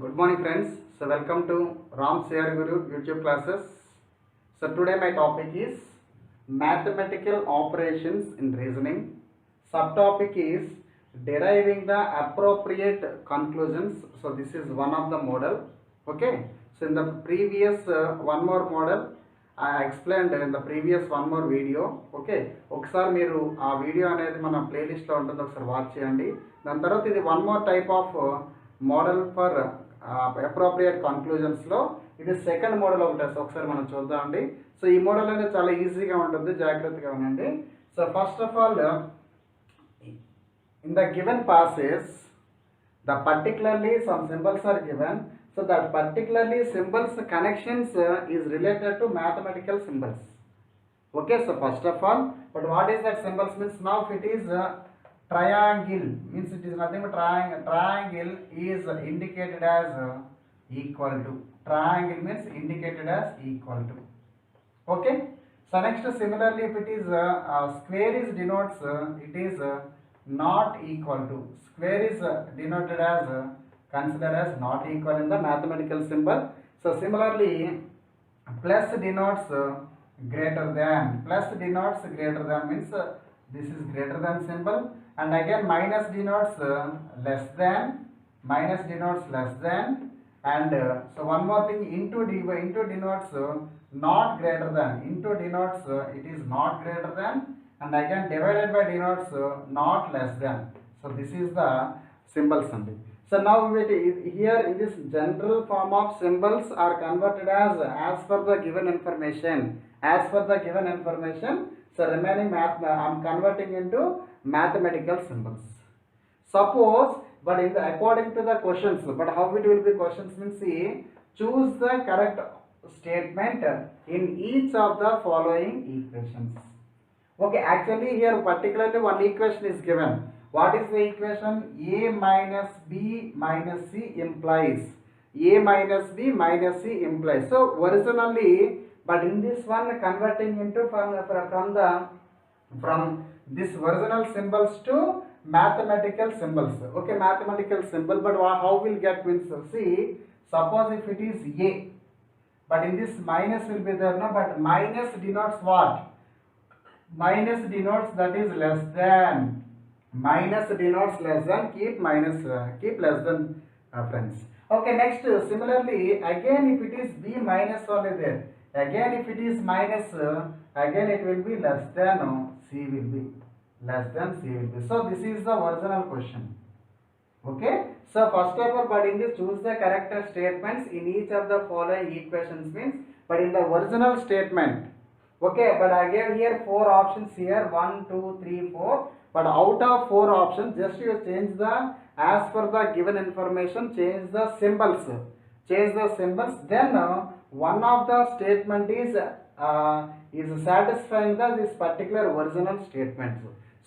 Good morning friends. So welcome to Ram Seyar Guru YouTube classes. So today my topic is mathematical operations in reasoning. Subtopic is deriving the appropriate conclusions. So this is one of the model. Okay. So in the previous one more model I explained in the previous one more video. Okay. ఒకసారి మీరు ఆ video అనేది మన ప్లేలిస్ట్లో ఉంటుంది, ఒకసారి watch చేయండి. దాని తర్వాత ఇది one more type of model for appropriate కన్క్లూజన్స్లో ఇది సెకండ్ మోడల్ ఒకటి. ఒకసారి మనం చూద్దామండి. సో ఈ మోడల్ అనేది చాలా ఈజీగా ఉంటుంది, జాగ్రత్తగా ఉండండి. So first of all in the given passage the particularly some symbols are given, so that particularly symbols connections is related to mathematical symbols. Okay, so first of all, but what is that symbols means? Now if it is triangle means it is nothing but triangle is indicated as equal to. Triangle means indicated as equal to. Okay, so next similarly if it is square is denotes it is not equal to. Square is denoted as considered as not equal in the mathematical symbol. So similarly plus denotes greater than. Plus denotes greater than means this is greater than symbol, and again minus denotes less than. Minus denotes less than, and so one more thing, into denotes not greater than. Into denotes it is not greater than, and again divided by denotes not less than. So this is the symbols only. So now here in this general form of symbols are converted as per the given information. As per the given information, so remaining math I am converting into mathematical symbols. Suppose, but in the according to the questions, but how it will be questions means, see, choose the correct statement in each of the following equations. Okay, actually here particularly one equation is given. What is the equation? A minus B minus C implies. A minus B minus C implies. So originally, but in this one converting into from this original symbols to mathematical symbols. Okay, mathematical symbol, but how will get means, see, suppose if it is A, but in this minus will be there, no, but minus denotes what? Minus denotes that is less than. Minus denotes less than. Keep minus keep less than, friends. Okay, next similarly again if it is B minus only there, again if it is minus again it will be less than C will be less than C will be. So this is the original question. Okay, so first of all, but in this choose the correct statements in each of the following equations means, but in the original statement. Okay, but I gave here 4 options here, 1 2 3 4, but out of 4 options just you change the, as per the given information, change the symbols, then one of the statement is satisfying this particular original statement.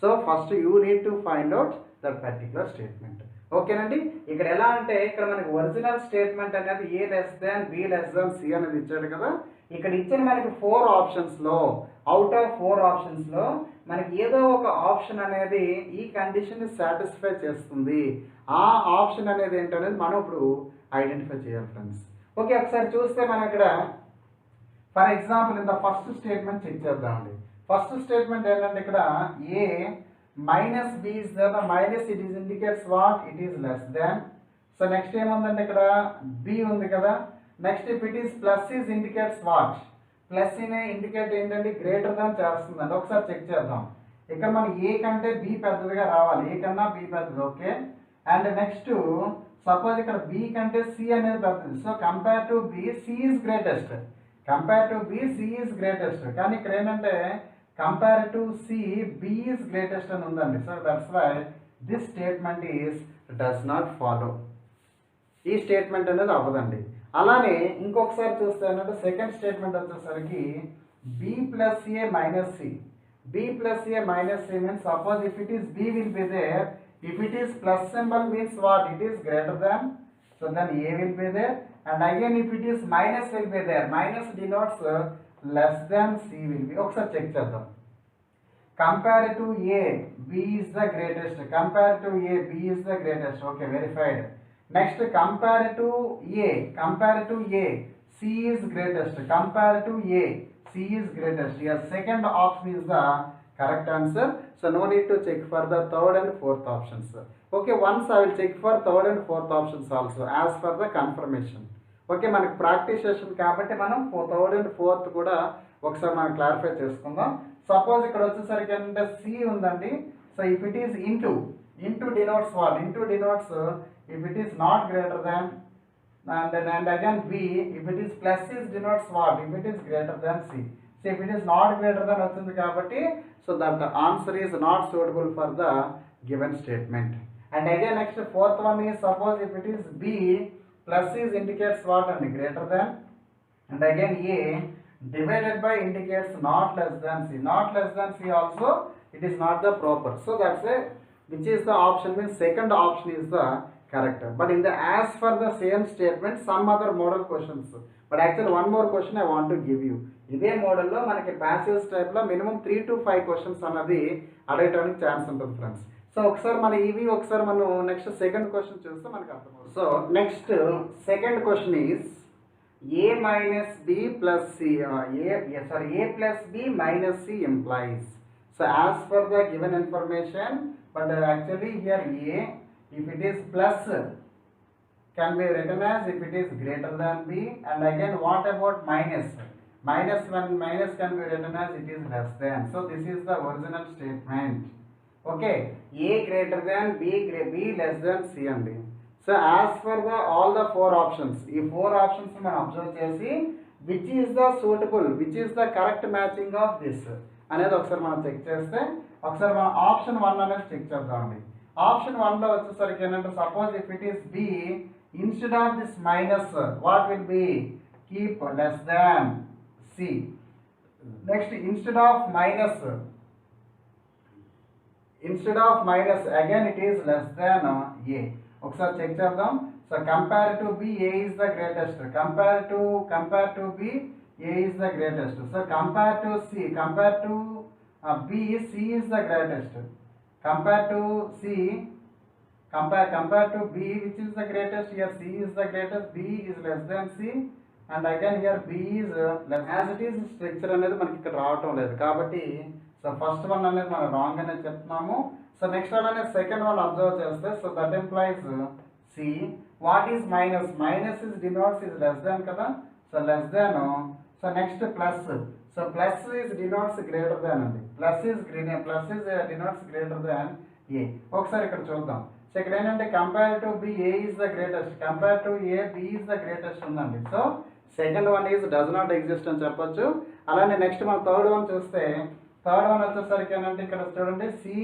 So first you need to find out that particular statement. ఓకేనండి, ఇక్కడ ఎలా అంటే ఇక్కడ మనకి original statement అనేది A less than B less than C అనేది ఇచ్చాడు కదా. ఇక్కడ ఇచ్చిన మనకి 4 ఆప్షన్స్లో, అవుట్ ఆఫ్ 4 ఆప్షన్స్లో మనకి ఏదో ఒక ఆప్షన్ అనేది ఈ కండిషన్ని సాటిస్ఫై చేస్తుంది. ఆ ఆప్షన్ అనేది ఏంటనేది మనం ఇప్పుడు ఐడెంటిఫై చేయాలి ఫ్రెండ్స్. ఓకే, ఒకసారి చూస్తే మనం ఇక్కడ for example in the first statement check చేద్దామండి. ఫస్ట్ స్టేట్మెంట్ ఏంటంటే ఇక్కడ ఏ minus b is there, the minus it is indicates what? It is less than. So next ఏముందంటే ఇక్కడ b ఉంది కదా. Next if it is plus is indicates what? Plus ని indicate ఏంటంటే greater than చేస్తుందండి. ఒకసారి చెక్ చేద్దాం. ఇక్కడ మన a కంటే b పెద్దదిగా రావాలి, a కన్నా b పెద్దది. ఓకే, అండ్ నెక్స్ట్ సపోజ్ ఇక్కడ b కంటే c అనేది పెద్దది. So compare to b c is greatest. Compare to b c is greatest. కానీ ఇక్కడ ఏంటంటే compare to C, B is greatest అని ఉందండి. So that's why this statement is does not follow. ఈ స్టేట్మెంట్ అనేది అవ్వదండి. అలానే ఇంకొకసారి చూస్తే ఏంటంటే సెకండ్ స్టేట్మెంట్ వచ్చేసరికి B plus A minus C. B plus A minus C means suppose if it is B will be there, if it is plus symbol means what? It is greater than, so then A will be there, and again if it is minus will be there, minus denotes less than C will be. ఒకసారి check చేద్దాం. Compare to A, B is the greatest. Compare to A, B is the greatest. Okay, verified. Next, compare to A, C is greatest. Compare to A, C is greatest. Your second option is the correct answer. So no need to check for the third and fourth options. Okay, once I will check for third and fourth options also as per the confirmation. Okay, మనకి practice session కాబట్టి మనం third and fourth కూడా ఒకసారి మనం clarify చేసుకుందాం. Suppose ఇక్కడ వచ్చేసరికి ఏంటంటే సి ఉందండి. So if it is into denotes what? Into denotes if it is not greater than and again B, if it is plus is denotes what? If it is greater than C. So if it is not greater than వస్తుంది కాబట్టి so that the answer is not suitable for the given statement. And again next fourth one is suppose if it is B, plus is indicates what? And greater than, and again A divided by indicates not less than C. Not less than C also it is not the proper. So that's a which is the option means second option is the correct. But in the as for the same statement some other model questions, but actually one more question I want to give you. ఇదే మోడల్లో మనకి passage టైప్లో minimum 3 to 5 questions అన్నది అడగడానికి chance ఉంటుంది friends. So ఒకసారి మన ఇవి ఒకసారి మనం నెక్స్ట్ సెకండ్ క్వశ్చన్ చూస్తే మనకు అర్థమవుతుంది. So next second question is A minus B plus C, A plus B minus C implies. So as per the given information, but actually here A, if it is plus can be written as if it is greater than B, and again what about minus? When minus can be written as it is less than. So this is the original statement. Okay, A greater than B less than C only. So as for the all the four options, ఈ four options మనం observe చేసి which is the suitable, which is the correct matching of this అనేది ఒకసారి మనం check చేస్తే ఒకసారి మనం option 1 అనేది చెక్ చేద్దామండి. ఆప్షన్ 1 లో వచ్చేసరికి ఏంటంటే suppose if it is B, instead of this minus what will be? Keep less than C. Next instead of minus again it is less than A. ఒకసారి చెక్ చేద్దాం. So compare to B A is the greatest. Compare to B A is the greatest. So compare to B C is the greatest. Compare to C, compare to B, which is the greatest? Here C is the greatest, B is less than C, and again here B is less. As it is structure అనేది మనకి ఇక్కడ రావటం లేదు కాబట్టి so first one అనేది మనం wrong అనేది చెప్తున్నాము. సో నెక్స్ట్ వన్ అనేది సెకండ్ వన్ అబ్జర్వ్ చేస్తే so that implies C. What is minus? Minus is denotes is less than కదా. So less than. So next plus. So plus is denotes greater than అండి. plus is denotes greater than A. ఒకసారి ఇక్కడ చూద్దాం. So ఇక్కడ ఏంటంటే compare to B A is the greatest, compare to A B is the greatest ఉందండి. So second one is does not exist అని చెప్పొచ్చు. అలానే నెక్స్ట్ మనం థర్డ్ వన్ చూస్తే థర్డ్ వన్ వచ్చేసరికి ఏంటంటే ఇక్కడ చూడండి C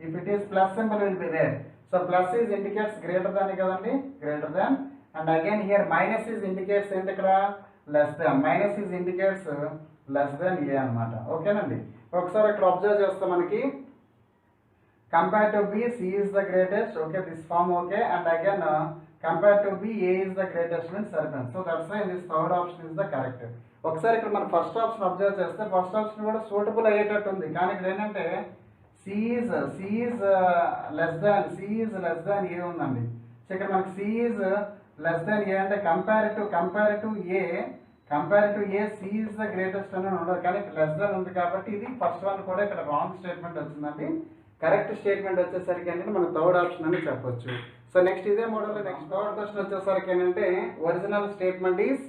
if it is plus symbol will be there. So plus is indicates greater than కదండి, greater than. And again here minus is indicates ఏంటి ఇక్కడ? Less than. Minus is indicates less than A అనమాట. ఓకేనండి. ఒకసారి ఇక్కడ observe చేస్తే మనకి compare to B C is the greatest. Okay, this form okay. And again compare to B A is the greatest means సరిపోయింది. So that's why this third option is the correct. ఒకసారి ఇక్కడ మనం first option observe చేస్తే first option కూడా suitable అయ్యేటట్టు ఉంది. కానీ ఇక్కడ ఏంటంటే C is less than A ఉందండి. సో ఇక్కడ మనకి C is less than A అంటే compare to A C is the greatest అని ఉండదు, కానీ లెస్ దాన్ ఉంది కాబట్టి ఇది ఫస్ట్ వన్ కూడా ఇక్కడ రాంగ్ స్టేట్మెంట్ వచ్చిందండి. కరెక్ట్ స్టేట్మెంట్ వచ్చేసరికి ఏంటంటే మనం థర్డ్ ఆప్షన్ అని చెప్పొచ్చు. సో నెక్స్ట్ ఇదే మోడల్ నెక్స్ట్ థర్డ్ క్వశ్చన్ వచ్చేసరికి ఏంటంటే original statement is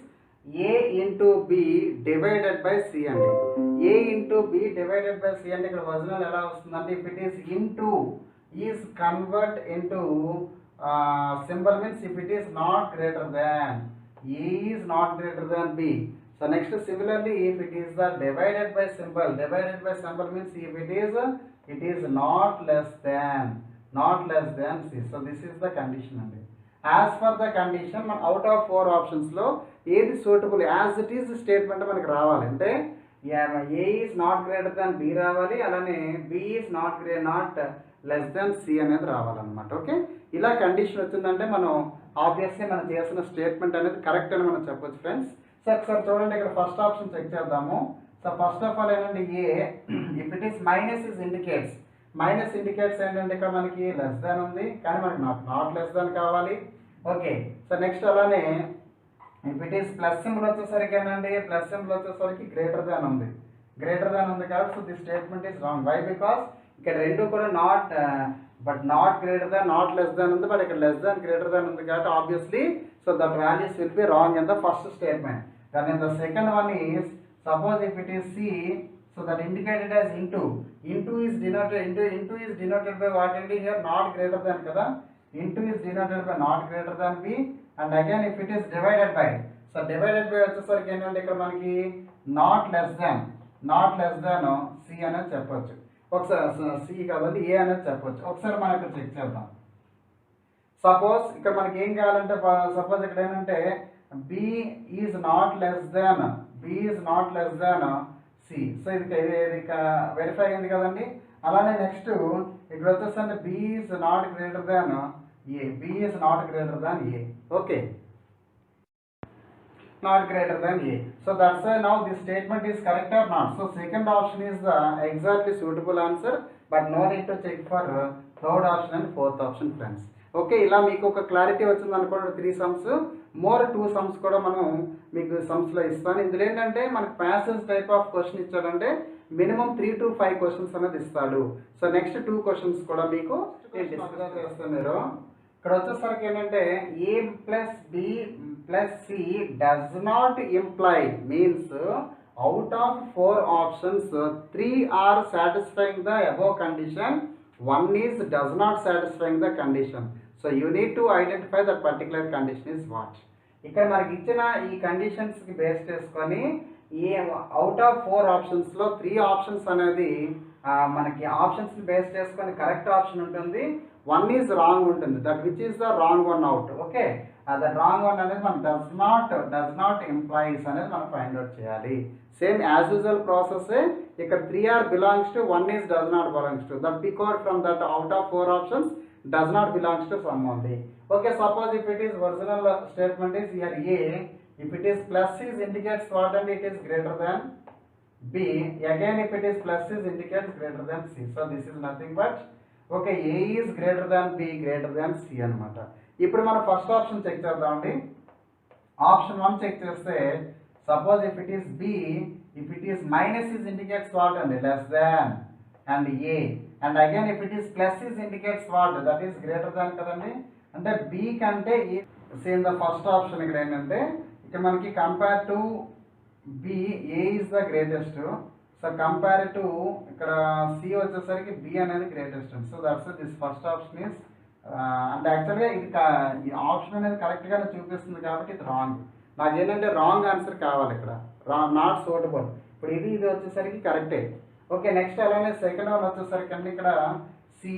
A into B divided by C అండి. A into B divided by C అంటే ఇక్కడ ఒరిజినల్ ఎలా వస్తుందంటే if it is into is convert into symbol means if it is not greater than, A is not greater than B. So next similarly if it is the divided by symbol means if it is not less than C. So this is the condition అండి. As for the condition మన out of 4 options లో ఏది suitable as it is statement మనకి రావాలి అంటే A is not greater than B రావాలి, అలానే B is not less than C అనేది రావాలన్నమాట. ఓకే, ఇలా కండిషన్ వచ్చిందంటే మనం ఆబ్వియస్లీ మనం చేసిన స్టేట్మెంట్ అనేది కరెక్ట్ అని మనం చెప్పొచ్చు ఫ్రెండ్స్. సో ఒకసారి చూడండి ఇక్కడ ఫస్ట్ ఆప్షన్ చెక్ చేద్దాము. సో ఫస్ట్ ఆఫ్ ఆల్ ఏంటంటే A if it is minus indicates ఏంటంటే ఇక్కడ మనకి లెస్ దాన్ ఉంది కానీ మనకి నాట్ లెస్ దాన్ కావాలి. ఓకే. సో నెక్స్ట్ అలానే if it is plus symbol వచ్చేసరికి ఏంటండి, ప్లస్ సింబల్ వచ్చేసరికి గ్రేటర్ దాన్ ఉంది, గ్రేటర్ దాన్ ఉంది కాబట్టి so the statement is wrong. Why? Because ఇక్కడ రెండు కూడా not but not greater than, not less than ఉంది, బట్ ఇక్కడ లెస్ దాన్ గ్రేటర్ దాన్ ఉంది కాబట్టి obviously so that values will be wrong in the first statement. Then in the second one is suppose if it is C, so that indicated as into. Into is denoted by what అండి, here not greater than కదా, into is denoted by not greater than b, and again if it is divided by, so divided by వచ్చేసరికి ఏంటంటే ఇక్కడ మనకి not less than c అనేది చెప్పొచ్చు. ఒకసారి c కాదండి a అనేది చెప్పొచ్చు. ఒకసారి మనం ఇక్కడ చెక్ చేద్దాం. సపోజ్ ఇక్కడ మనకి ఏం కావాలంటే, సపోజ్ ఇక్కడ ఏంటంటే b is not less than c. So ఇది వెరిఫై అయింది కదండి. అలానే నెక్స్ట్ ఇక్కడ వచ్చేసరికి b is not greater than a, okay, not greater than a. So that's why now this statement is correct or not. So second option is the exactly suitable answer, but no need to check for third option and fourth option, friends. Okay, ఇలా మీకు ఒక clarity వచ్చింది అనుకోండి. 3 sums more 2 sums కూడా మనం మీకు సమ్స్లో ఇస్తాను. ఇందులో ఏంటంటే మనకు ప్యాసేజ్ టైప్ ఆఫ్ క్వశ్చన్ ఇచ్చాడంటే మినిమం 3 to 5 క్వశ్చన్స్ అనేది ఇస్తాడు. సో నెక్స్ట్ 2 క్వశ్చన్స్ కూడా మీకు డిస్కస్ చేస్తాను. మీరు ఇక్కడ వచ్చేసరికి ఏంటంటే a plus b plus c does not imply means out of 4 options 3 are satisfying the above condition, 1 is does not satisfying the condition. So you need to identify that particular condition is what. ఇక్కడ మనకి ఇచ్చిన ఈ కండిషన్స్కి base చేసుకొని ఈ out of 4 ఆప్షన్స్లో 3 options అనేది మనకి ఆప్షన్స్ని బేస్ చేసుకొని కరెక్ట్ ఆప్షన్ ఉంటుంది, 1 ఈజ్ రాంగ్ ఉంటుంది. That which is the wrong one out. Okay, that wrong one అనేది మనం డస్ నాట్ ఎంప్లాయీస్ అనేది మనం ఫైండ్ అవుట్ చేయాలి. Same as usual process. ఇక్కడ 3 are belongs to, 1 is does not belongs to. That pick out from that out of 4 options does not belongs to some only. Okay, suppose if it is original statement is here a, if it is plus is indicates what and it is greater than b, again if it is plus is indicates greater than c. So this is nothing but okay, a is greater than b greater than c అన్నమాట. ఇప్పుడు మనం first option check చేద్దామండి. Option 1 check చేస్తే suppose if it is b, if it is minus is indicates what and less than and a, and again if it is plus is indicates what, that is greater than కదండి. అంటే b కంటే a same the first option. ఇక్కడ ఏంటంటే ఇక్కడ మనకి compare to b a is the greatest, so compare to ఇక్కడ c వచ్చేసరికి b అనేది greatest. So that's this first option is అంటే యాక్చువల్గా ఇది ఆప్షన్ అనేది కరెక్ట్గానే చూపిస్తుంది కాబట్టి ఇది రాంగ్. నాకు ఏంటంటే రాంగ్ ఆన్సర్ కావాలి ఇక్కడ, నాట్ సూటబుల్. ఇప్పుడు ఇది వచ్చేసరికి కరెక్టే. ఓకే, నెక్స్ట్ అలానే సెకండ్ వన్ వచ్చేసరికి అండి ఇక్కడ C,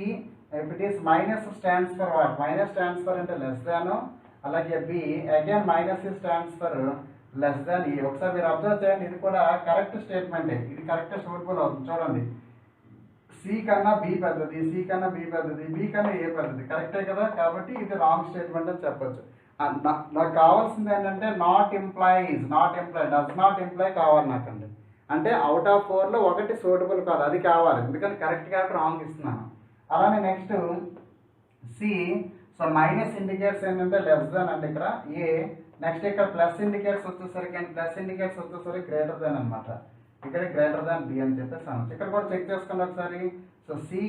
if it is minus stands for what, minus stands for అంటే లెస్ దాన్. అలాగే B again minus stands for less than ఈ. ఒకసారి మీరు అబ్జర్వ్ చేయండి, ఇది కూడా కరెక్ట్ స్టేట్మెంటే, ఇది కరెక్ట్ సూటబుల్ అవుతుంది. చూడండి, సి కన్నా బి పెద్దది, సి కన్నా బి పెద్దది, బి కన్నా ఏ పెద్దది, కరెక్టే కదా. కాబట్టి ఇది రాంగ్ స్టేట్మెంట్ అని చెప్పొచ్చు. నాకు కావాల్సింది ఏంటంటే not employees, does not employ కావాలి నాకండి. అంటే అవుట్ ఆఫ్ 4లో ఒకటి సూటబుల్ కాదు, అది కావాలి. ఎందుకంటే కరెక్ట్గా రాంగ్ ఇస్తున్నాను. అలానే next C, so minus indicates ఏంటంటే లెస్ దాన్ అంటే ఇక్కడ ఏ. నెక్స్ట్ ఇక్కడ ప్లస్ ఇండికేట్స్ వచ్చేసరికి అండ్ ప్లస్ ఇండికేట్స్ వచ్చేసరికి గ్రేటర్ దాన్ అనమాట. ఇక్కడ గ్రేటర్ దాన్ బి అని చెప్పేసి అనొచ్చు. ఇక్కడ కూడా చెక్ చేసుకోండి ఒకసారి. So C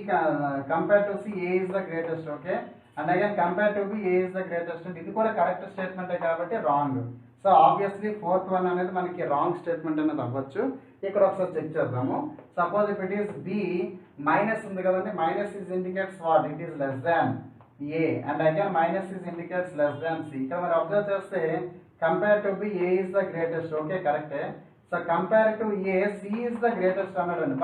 compare to C A is the greatest. Okay, and again compare to B A is the greatest. ఇది కూడా కరెక్ట్ స్టేట్మెంటే కాబట్టి wrong. So obviously fourth one అనేది మనకి రాంగ్ స్టేట్మెంట్ అనేది అవ్వచ్చు. ఇక్కడ ఒకసారి చెక్ చేద్దాము. Suppose if it is B, minus ఉంది కదండి, minus is indicates what, it is less than A, and again minus is indicates less than C. ఇక్కడ మరి అబ్జర్వ్ చేస్తే compare to B A is the greatest. Okay, కరెక్టే. So compare to A C is the greatest అన్నాడండి,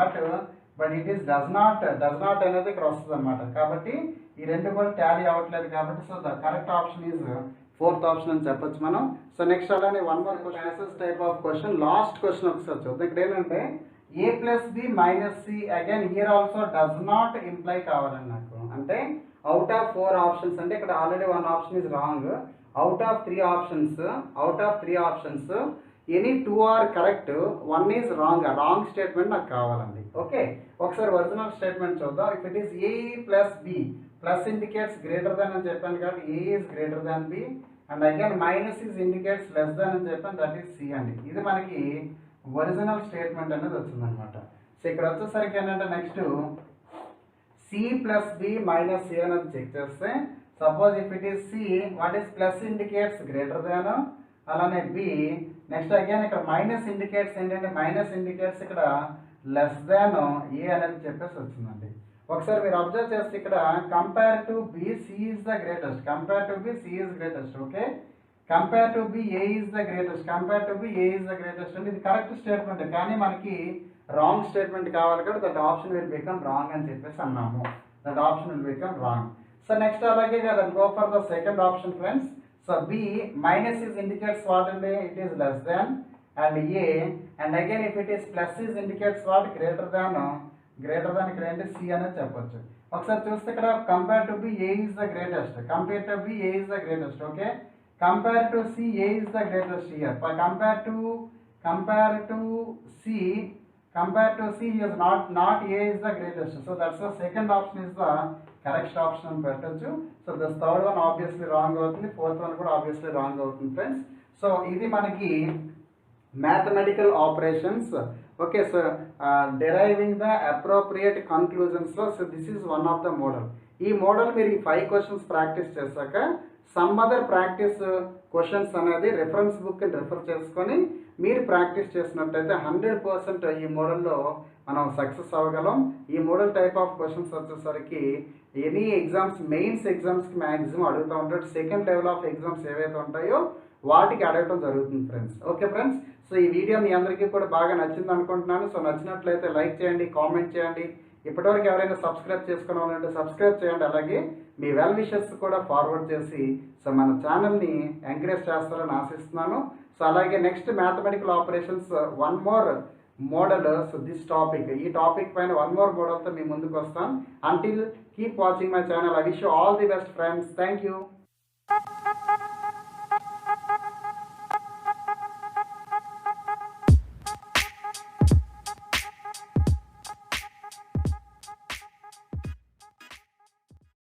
but it is does not అనేది ఇక్కడ వస్తుంది అనమాట. కాబట్టి ఈ రెండు కూడా టాలీ అవ్వట్లేదు కాబట్టి so the correct option is fourth option అని చెప్పొచ్చు మనం. సో నెక్స్ట్ అలానే one more question type of question, last question ఒకసారి చూద్దాం. ఇక్కడ ఏంటంటే A plus B minus C, again here also does not imply కావాలండి నాకు. అంటే అవుట్ ఆఫ్ 4 ఆప్షన్స్ అంటే ఇక్కడ already 1 option is wrong. Out of 3 options any 2 are correct, 1 is wrong statement నాకు కావాలండి. ఓకే, ఒకసారి ఒరిజినల్ స్టేట్మెంట్ చూద్దాం. If it is A plus B plus indicates greater than అని చెప్పాను కాబట్టి A is greater than B, and again minus is indicates less than అని చెప్పాను, that is C అండి. ఇది మనకి ఒరిజినల్ స్టేట్మెంట్ అనేది వచ్చిందనమాట. సో ఇక్కడ వచ్చేసరికి ఏంటంటే next C plus B minus C అనేది చెక్ చేస్తే, suppose if it is C, what is plus indicates greater than, అలానే బి, నెక్స్ట్ అగైన్ ఇక్కడ మైనస్ ఇండికేట్స్ ఏంటంటే మైనస్ ఇండికేట్స్ ఇక్కడ లెస్ దాన్ ఏ అనేది చెప్పేసి వచ్చిందండి. ఒకసారి మీరు అబ్జర్వ్ చేస్తే ఇక్కడ compare to B C is the greatest, compare to B C is greatest, okay, compare to B A is the greatest, compare to B A is the greatest అంటే ఇది correct statement, కానీ మనకి wrong statement కావాలి కాబట్టి that option will become wrong అని చెప్పేసి అన్నాము. That option will become wrong. So next అలాగే కదా go for the second option friends. So B minus is indicates what అండి, it is less than, and A, and again if it is plus is indicates what greater than ఇక్కడ ఏంటి C అనేది చెప్పొచ్చు. ఒకసారి చూస్తే ఇక్కడ compare to B A is the greatest, compare to B A is the greatest, okay, compare to C A is the greatest here, compare to C is not A is the greatest, so that's the second option is the correct option అని పెట్టచ్చు. So this third one obviously wrong అవుతుంది, fourth one కూడా obviously wrong అవుతుంది friends. So ఇది మనకి mathematical operations, okay. So deriving the appropriate కన్క్లూజన్స్లో, so this is one of the model. ఈ model మీరు ఈ 5 క్వశ్చన్స్ ప్రాక్టీస్ చేశాక సమ్ అదర్ ప్రాక్టీస్ క్వశ్చన్స్ అనేది రెఫరెన్స్ బుక్ని రెఫర్ చేసుకొని మీరు ప్రాక్టీస్ చేసినట్టయితే 100% ఈ మోడల్లో మనం సక్సెస్ అవ్వగలం. ఈ మోడల్ టైప్ ఆఫ్ క్వశ్చన్స్ వచ్చేసరికి ఎనీ ఎగ్జామ్స్, మెయిన్స్ ఎగ్జామ్స్కి మ్యాక్సిమం అడుగుతూ ఉంటాడు. సెకండ్ లెవెల్ ఆఫ్ ఎగ్జామ్స్ ఏవైతే ఉంటాయో వాటికి అడగటం జరుగుతుంది ఫ్రెండ్స్. ఓకే ఫ్రెండ్స్, సో ఈ వీడియో మీ అందరికీ కూడా బాగా నచ్చింది అనుకుంటున్నాను. సో నచ్చినట్లయితే లైక్ చేయండి, కామెంట్ చేయండి. ఇప్పటివరకు ఎవరైనా సబ్స్క్రైబ్ చేసుకునే వాళ్ళంటే సబ్స్క్రైబ్ చేయండి. అలాగే మీ వెల్ విషెస్ కూడా ఫార్వర్డ్ చేసి సో మన ఛానల్ని ఎంకరేజ్ చేస్తారని ఆశిస్తున్నాను. సో అలాగే next mathematical operations one more model, so this topic, ఈ టాపిక్ పైన వన్ మోర్ మోడల్తో మీ ముందుకు వస్తాను. Until keep watching my channel. I wish you all the best friends. Thank you.